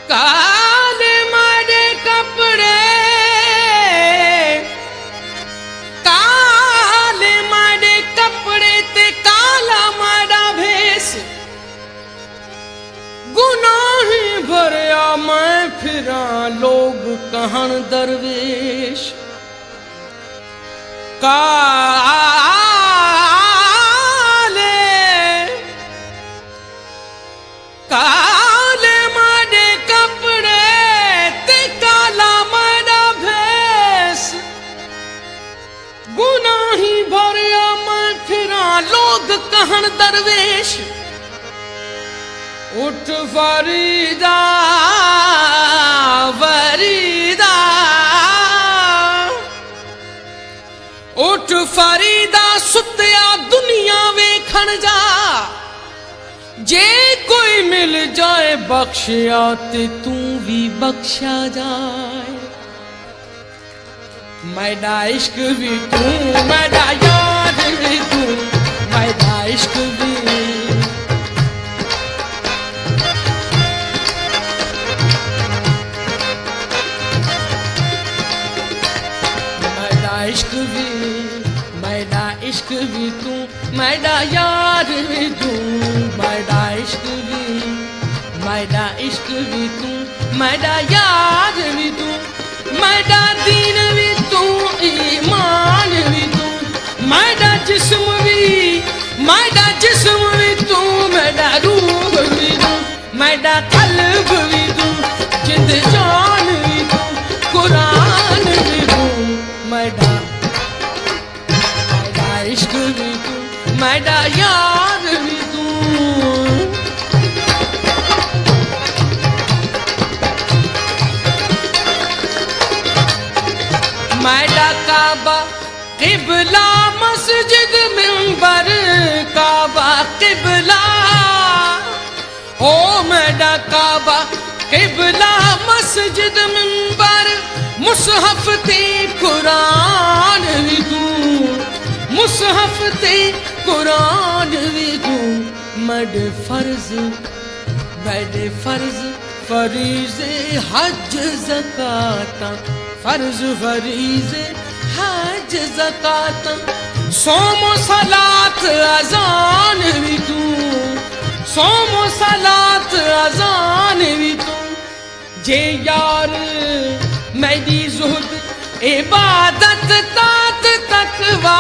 काले माड़े कपड़े, काले माड़े कपड़े ते काला माड़ा भेस, गुनाह भरया मैं फिरा लोग कहन दरवेश। काले काले माड़े कपड़े ते काला माड़ा भेस, गुनाही भरया मैं फिरा लोग कहन दरवेश। उठ फरीदा फरीदा, उठ फरीदा सुत्या दुनिया वेखण जा, जे कोई मिल जाए बख्शिया ते तू भी बख्शा जाए। मैडा इश्क भी तू, मैडा यार भी तू, मैडा इश्क भी, इश्क भी, मैडा इश्क भी तू, मैडा यार भी तू, मैडा इश्क भी, मैडा इश्क भी तू, मैडा यार भी तू, मैडा दीन भी तू, ईमान भी तू, मैडा जिस्म भी, मैडा जिस्म भी तू, मैडा रूह भी तू, मैडा कल्ब भी तू, जिंद जान भी तू, कुरान भी तू, मैडा इश्क भी तू, मैडा यार भी तू। मैडा काबा किबला मस्जिद मिंबर, काबा किबला, ओ मैडा काबा किबला मस्जिद मिंबर, मुसहफ ते कुरान भी तू, मुसहफ ते कुरान भी तू, मड फर्ज फरीज़े हज ज़काता, फर्ज फरीज़े हज ज़काता, सोम सलात अज़ान भी तू, सोम सलात अज़ान भी तू, जे यार मेरी ज़ुहद इबादत तात तकवा,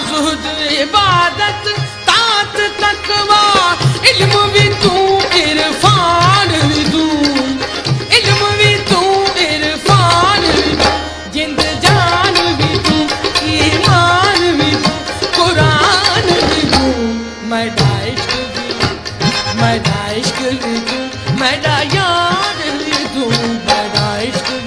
ज़ुहद इबादत तात तकवा, इल्म भी तू इरफान भी तू, इल्म भी तू इरफान भी तू, जिंद जान भी तू, ईमान भी तू, कुरान भी तू, मैडा इश्क भी, मैडा इश्क भी तू, मैडा यार भी तू, मैडा इश्क भी।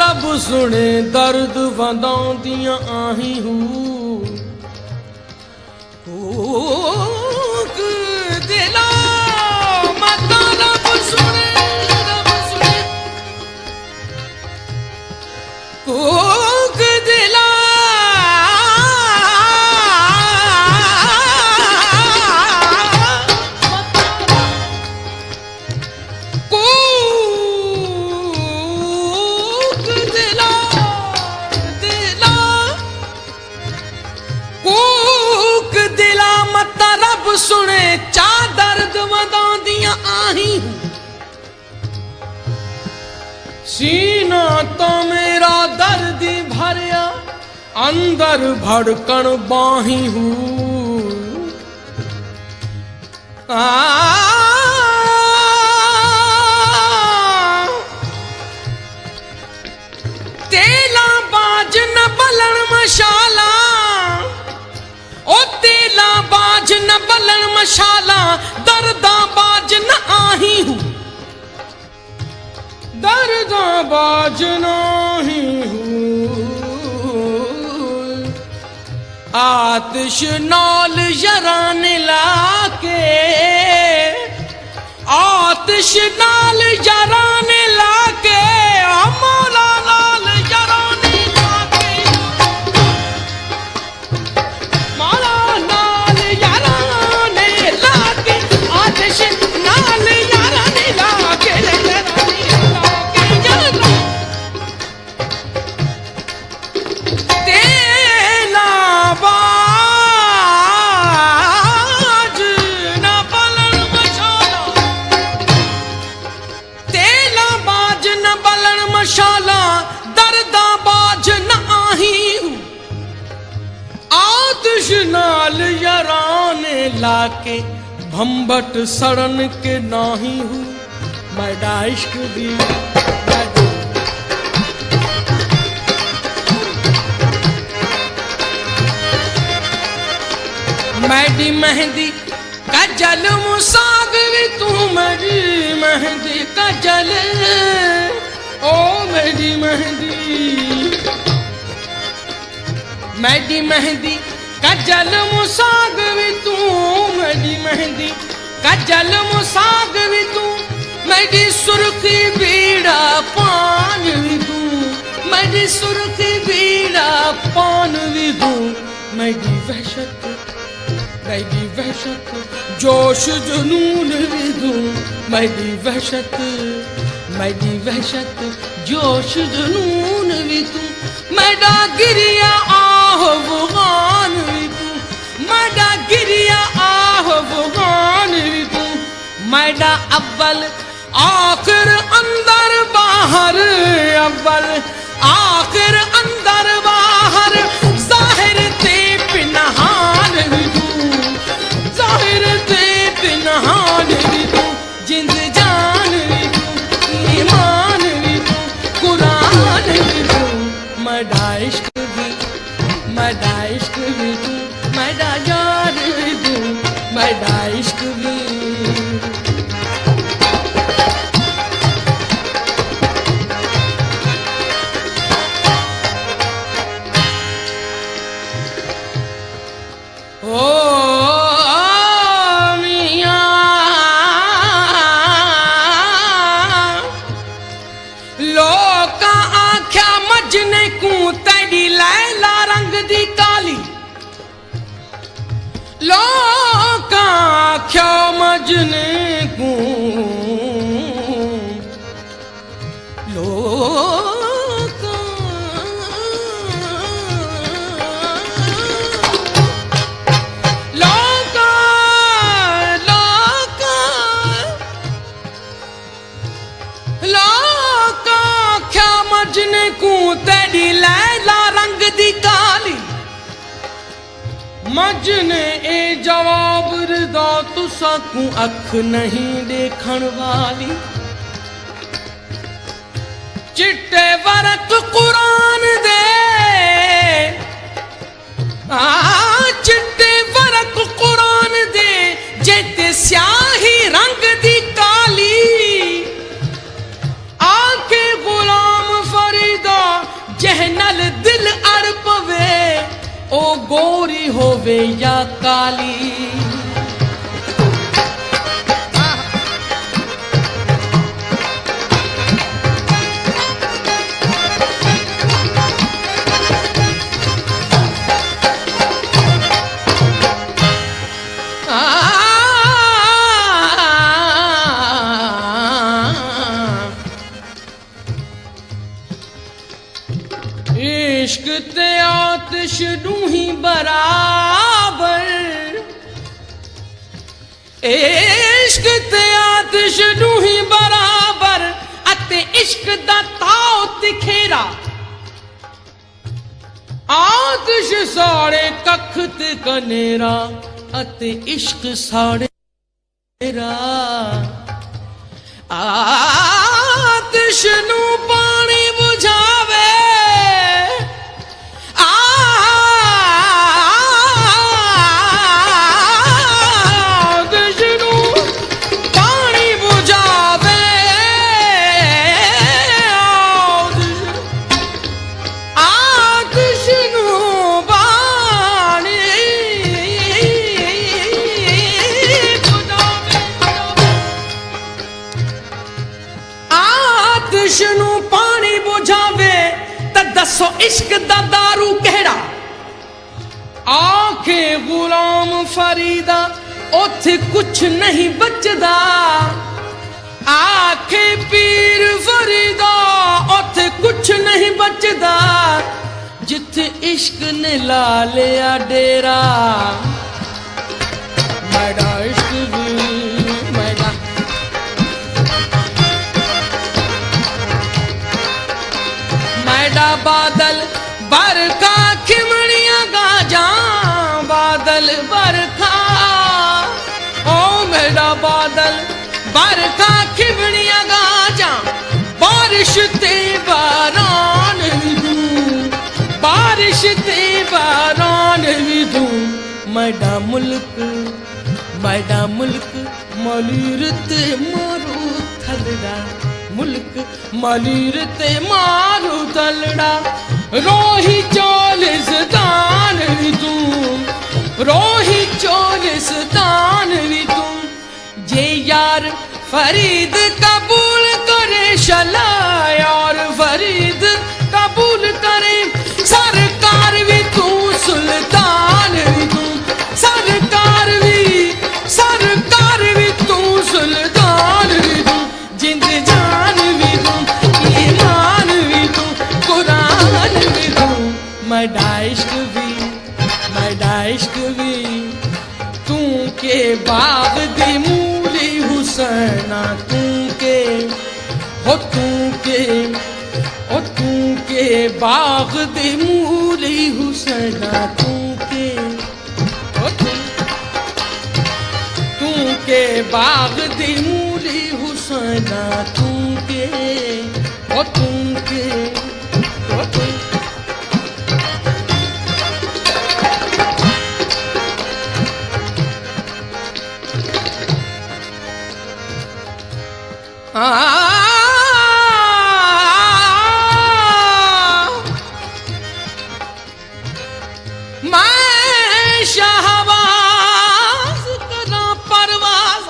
रब सुने दर्द वंदाउंदियां आही हूं, दिला मता रब सुने, रब सुने कोक दिला, सुने चा दर्द वंदाउंदियां आही, सीना तो मेरा दर्द भरिया, अंदर भड़कन बाही हूँ, मशाला दर्दा बाज न आही हूँ, दर्दा बाज नाही हूँ। आतिश नाल जरान लाके, आतिश नाल जरान लाके, मौला नाल जरान लाके, मौला नाल जरान लाके, आतिश नाल जरान लाके, मशाला दर्दा बाज न आही हूँ। आतिश नाल यारान लाके भंबट सड़न के नाही हूँ। मैडा इश्क दी मैडी मेहंदी कजल मुसाग भी तू, मेरी मेहंदी कजल, ओ मेरी मेहंदी, मेरी मेहंदी कजल मुसाग भी तू, मेरी मेहंदी कजल मुसाग भी तू, मेरी सुर्खी बीड़ा पान भी तू, मेरी सुर्खी बीड़ा पान भी तू, मेरी वहशत, मेरी वहशत जोश जुनून भी तू, मेरी वहशत, मेरी वहशत जोश जुनून भी तू, मैडा गिरिया आह बुगान भी तू, मैडा गिरिया आह बुगान भी तू, मैडा अव्वल आखिर अंदर बाहर, अव्वल आखिर अंदर बाहर, जाहिर ते पिनहान भी तू, जाहिर ते पिनहान भी तू, जिंद जान भी तू, ईमान भी तू, कुरान भी तू, मैडा इश्क भी, मैडा इश्क भी तू, मैडा यार भी तू, मैडा इश्क भी। लोका क्या मजने को, लोका लोका लोका लोका क्या मजने को, तेरी लैला रंग दी काली, मजने ए जवाब रिदा तुसा को अख नहीं देखण वाली, चिट्टे वरक कुरान दे, चिट्टे वरक कुरान दे, जेते स्याही रंग दी काली, आके गुलाम फरीदा जहनल दिल अड़ पवे, ओ गोरी होवे या काली। इश्क ते आतिश दूही बराबर, इश्क ते आतिश दूही बराबर, अते इश्क दा ताओ तिखेरा, आतिश साड़े कख ते कनेरा, अते इश्क साड़े तेरा, आतिश नू पानी बुझावे, आतिश नू पानी बुझावे ते दसो इश्क दा दारू केड़ा। आखे गुलाम फरीदा ओथे कुछ नहीं बचदा, आखे पीर फरीदा ओथे कुछ नहीं बचदा, जिथे इश्क ने ला लिया डेरा। मैडा इश्क भी मैडा, मैडा बादल बरखा खिमड़ियां गाजा, बादल बरखा ओ मैडा बादल बरखा खिमड़ियां गाजा, बारिश ते बारान भी दूं, बारिश ते बारान भी दूं। मैडा मुल्क मलीर ते मारू थलड़ा, मुल्क मलीर ते मारू थलड़ा। रोही चोलिस्तान भी तू, रोही चोलिस्तान भी तू। जे यार फरीद कबूल करे शला, यार फरीद कबूल करे, सरकार भी तू सुल्तान भी तू, सरकार भी तू सुल्तान भी तू। जिंद जान भी तू, ईमान भी तू, कुरान भी तू। मैडा इश्क भी तू के बाग दी मूली हुसैना, तू के हो तू के बाग दी मूली हुसैना, तू के बाग दी मूली हुसैना, तू के हो तू के हो तू। मैं शाहबाज करा परवाज,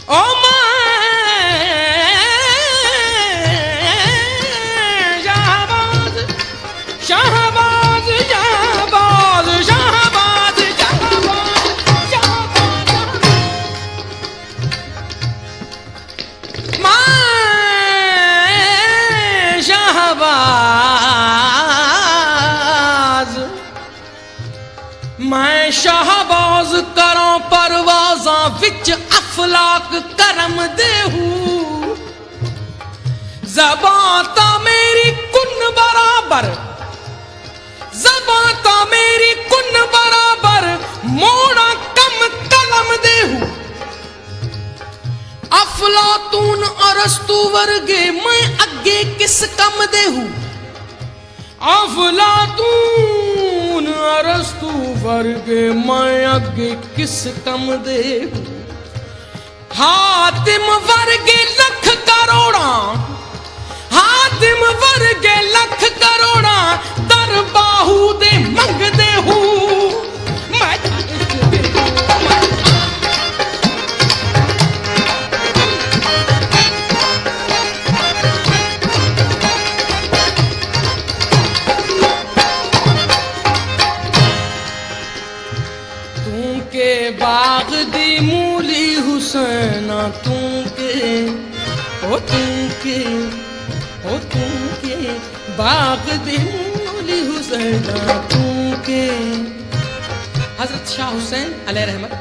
ओ शाहबाज शाहबाज शाहबाज शाहबाज शाहबाज। मैं शाहबाज, मैं शाहबाज करा परवाजा विच अफलाक करम देहू। ज़बाता मेरी कुन बराबर, ज़बाता मेरी कुन बराबर, मोड़ा कम कलम देहू। अफलातून अरस्तु वर्गे मैं अगे किस कम देहू। अफलातून अरस्तु वर्गे मैं अगे किस कम देहू। हातिम वर्गे लख करोड़ा, हातिम वर्गे लख करोड़ा, दर बाहू दे मंग देहू। बाग दी मूली हुसैना, तू के हो तू के हो तू के बाग दी मूली हुसैना, तू के। हजरत शाह हुसैन अलैहि रहमत,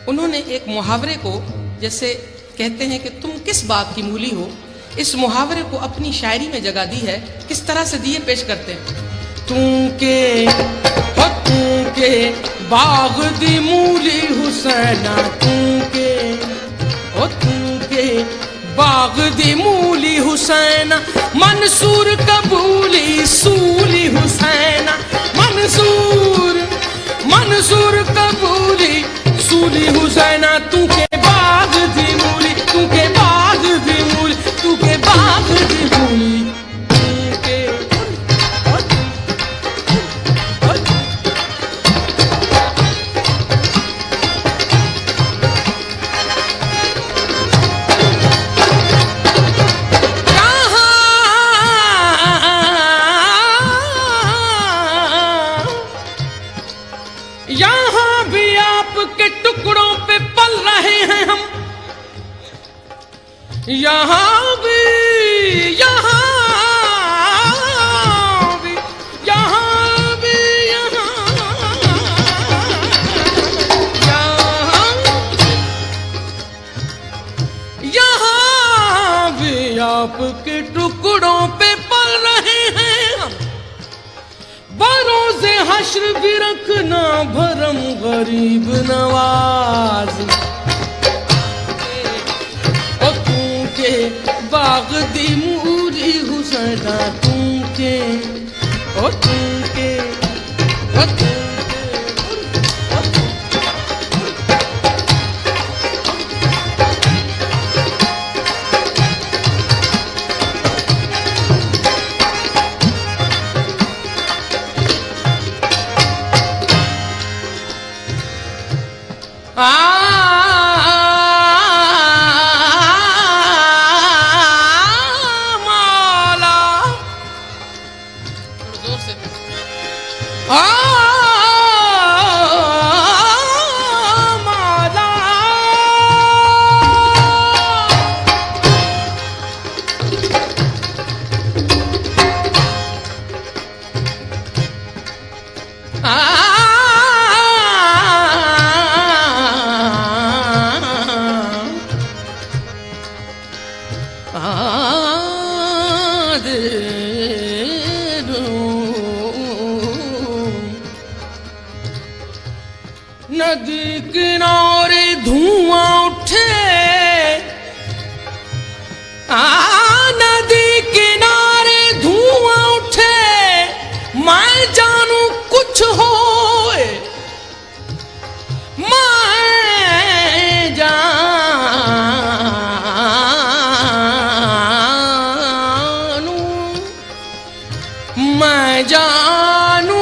उन्होंने एक मुहावरे को जैसे कहते हैं कि तुम किस बाग की मूली हो, इस मुहावरे को अपनी शायरी में जगह दी है। किस तरह से दिए पेश करते हैं। तू के हो तू के बाग दी मूली हुसैना, तू के हो तू के बाग दी मूली हुसैना। मंसूर कबूली सूली हुसैना, मंसूर कबूली सूली हुसैना। तू के बाग दी मूली, तू के बाग दी मूली, तू के बाग दी मूली। यहाँ भी यहाँ भी यहाँ भी यहाँ भी आपके टुकड़ों पे पल रहे हैं हम। बरोज़े हश्र भी रखना भरम गरीब नवाज। बाग दी मूरी हुसैना तू के ओ तू के ओ तू नदी किनारे धुआं उठे, नदी किनारे धुआं उठे, मैं जानू कुछ होए, मैं जानू, मैं जानू,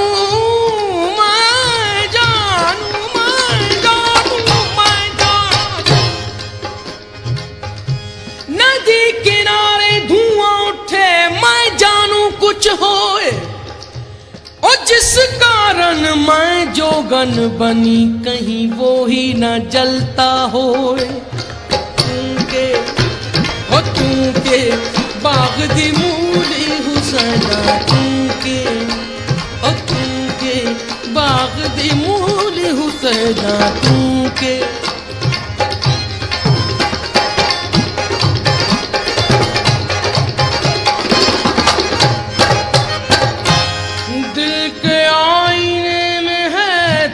कुछ होए और जिस कारण मैं जोगन बनी कहीं वो ही न जलता होए। तू के बाग दी मूली हुसैना तू के बाग दी मूली हुसैना तू के।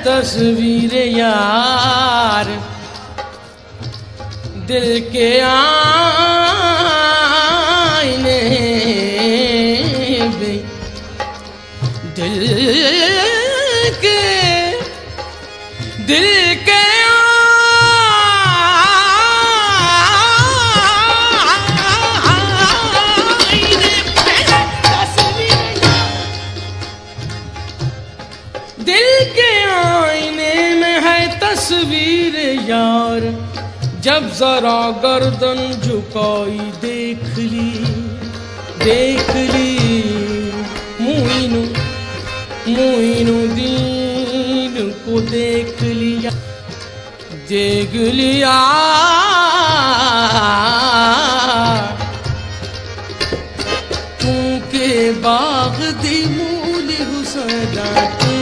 तस्वीर यार दिल के आईने में, दिल के आईने दिल के आईने में है तस्वीर यार। जब जरा गर्दन झुकाई देख ली मोइनुद्दीन को देख लिया तू के बाग दी मूली हुसैना तू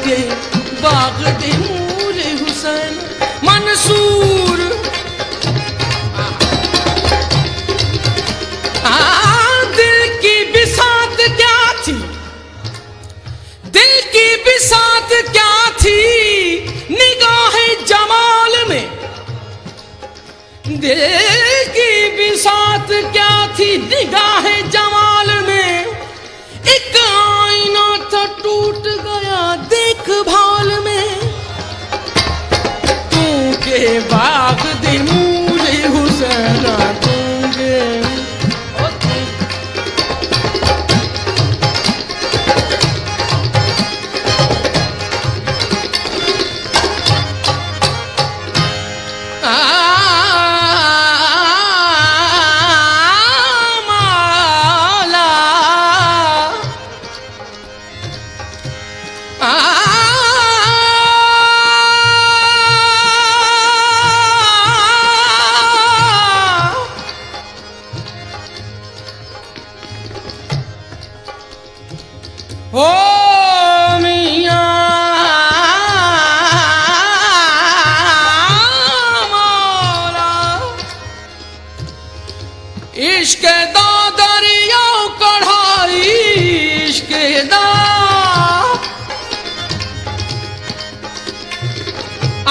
के बाग दे मूले हुसैन मंसूर। दिल की बिसात क्या थी, दिल की बिसात क्या थी निगाहे जमाल में, दिल की बिसात क्या थी निगाहे जमाल में। एक आईना था टूट गया देखभाल में, तू के बाग दे मूले हुसैना तू के। इश्क दा दरिया कढ़ाई इश्क दा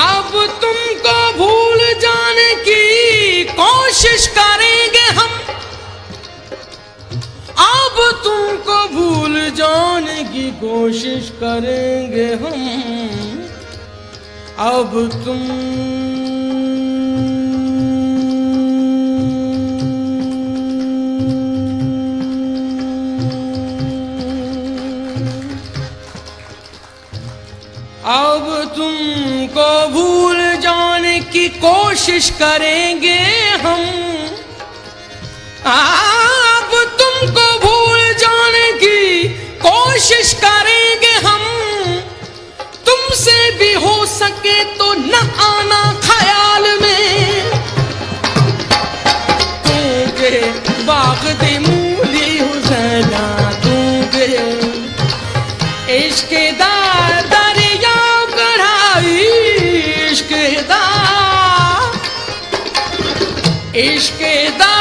अब तुमको भूल जाने की कोशिश करेंगे हम अब तुमको भूल जाने की कोशिश करेंगे हम अब तुम अब तुमको भूल जाने की कोशिश करेंगे हम अब तुमको भूल जाने की कोशिश करेंगे हम तुमसे भी हो सके तो न आना ख्याल में तूगे बाग दे मूली हुसैना तूगे इश्क दा इश्क दा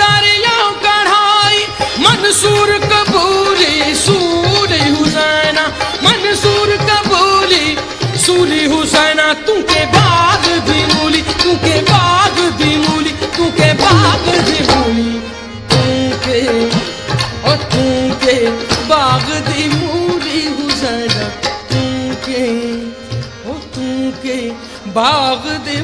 दरिया कढ़ाई मंसूर कबूली सूली हुसैना मंसूर कबूली सूली हुसैना तू के बाग दी मूली तू के बाग दी मूली तू के बाग दी मूली तू के बाग दी मूली हुसैना तू के बाग दी